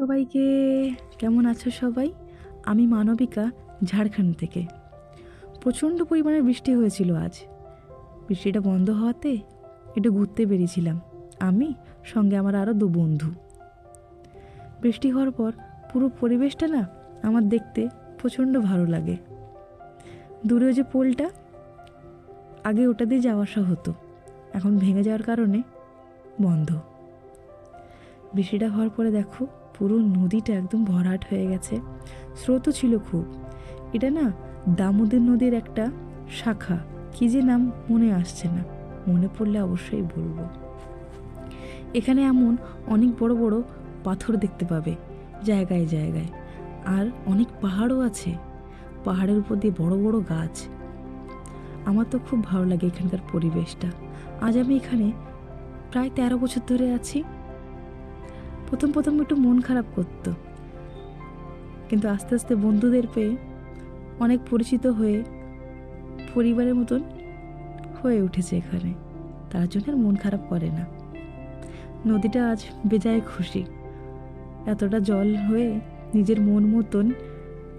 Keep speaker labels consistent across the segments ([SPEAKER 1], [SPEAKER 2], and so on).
[SPEAKER 1] সবাইকে কেমন আছো সবাই? আমি মানবিকা, ঝাড়খণ্ড থেকে। প্রচণ্ড পরিমাণে বৃষ্টি হয়েছিল আজ। বৃষ্টিটা বন্ধ হওয়াতে একটু ঘুরতে বেরিয়েছিলাম আমি, সঙ্গে আমার আরও 2 বন্ধু। বৃষ্টি হওয়ার পর পুরো পরিবেশটা না আমার দেখতে প্রচণ্ড ভালো লাগে। দূরে যে পোলটা, আগে ওটা দিয়ে যাওয়া আসা হতো, এখন ভেঙে যাওয়ার কারণে বন্ধ। বৃষ্টিটা হওয়ার পরে দেখো পুরো নদীটা একদম ভরাট হয়ে গেছে। স্রোতও ছিল খুব। এটা না দামোদর নদীর একটা শাখা, কী যে নাম মনে আসছে না, মনে পড়লে অবশ্যই বলবো। এখানে এমন অনেক বড় বড় পাথর দেখতে পাবে জায়গায় জায়গায়, আর অনেক পাহাড়ও আছে। পাহাড়ের উপর দিয়ে বড় বড় গাছ। আমার তো খুব ভালো লাগে এখানকার পরিবেশটা। আজ আমি এখানে প্রায় 13 বছর ধরে আছি। প্রথম প্রথম একটু মন খারাপ করতো, কিন্তু আস্তে আস্তে বন্ধুদের পেয়ে অনেক পরিচিত হয়ে পরিবারের মতন হয়ে উঠেছে এখানে। তার জন্য আর মন খারাপ করে না। নদীটা আজ বেজায় খুশি। এতটা জল হয়ে নিজের মন মতন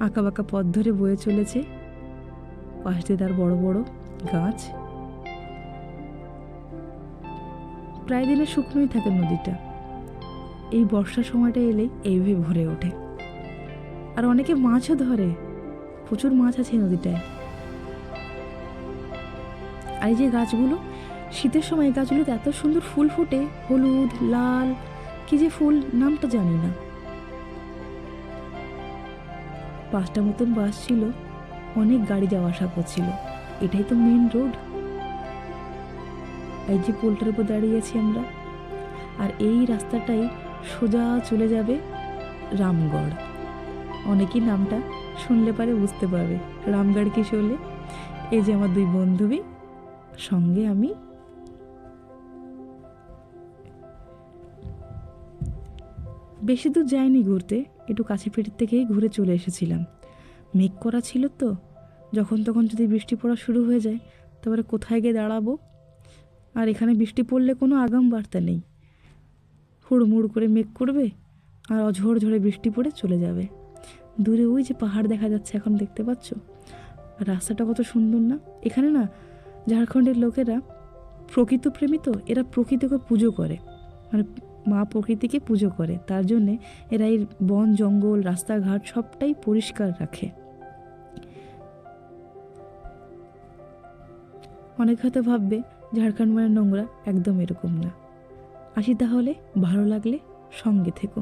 [SPEAKER 1] আঁকাবাঁকা পথ ধরে বয়ে চলেছে। পাশ দিয়ে তার বড় বড় গাছ। প্রায় দিনে শুকনোই থাকে নদীটা। এই বর্ষার সময়টা এলেই এইভাবে ভরে ওঠে। আর অনেকে মাছও ধরে, প্রচুর মাছ আছে নদীটায়। আর এই যে গাছগুলো, শীতের সময় এই গাছগুলোতে এত সুন্দর ফুল ফোটে, হলুদ লাল, কি যে ফুল নামটা জানি না। 5টা মতন বাস ছিল, অনেক গাড়ি যাওয়া আসা করছিল। এটাই তো মেন রোড। এই যে পোলটার উপর দাঁড়িয়ে আছি আমরা, আর এই রাস্তাটাই সোজা চলে যাবে রামগড়। অনেকেই নামটা শুনলে পারে বুঝতে পারবে রামগড় কি চলে। এই যে আমার 2 বান্ধবী, সঙ্গে আমি। বেশি দূর যাইনি ঘুরতে, একটু কাছে পিঠের থেকেই ঘুরে চলে এসেছিলাম। মেঘ করা ছিল তো, যখন তখন যদি বৃষ্টি পড়া শুরু হয়ে যায় তারপরে কোথায় গিয়ে দাঁড়াবো। আর এখানে বৃষ্টি পড়লে কোনো আগাম বার্তা নেই, হুড়মুড় করে মেঘ করবে আর অঝড় ঝড়ে বৃষ্টি পড়ে চলে যাবে। দূরে ওই যে পাহাড় দেখা যাচ্ছে, এখন দেখতে পাচ্ছ। আর রাস্তাটা কত সুন্দর না। এখানে না ঝাড়খণ্ডের লোকেরা প্রকৃত প্রেমী তো, এরা প্রকৃতিকে পুজো করে, মানে মা প্রকৃতিকে পুজো করে। তার জন্যে এরা এই বন জঙ্গল রাস্তাঘাট সবটাই পরিষ্কার রাখে। অনেক হয়তো ভাববে ঝাড়খণ্ড মানে নোংরা, একদম এরকম না। আসি তাহলে, ভালো লাগলে সঙ্গে থেকো।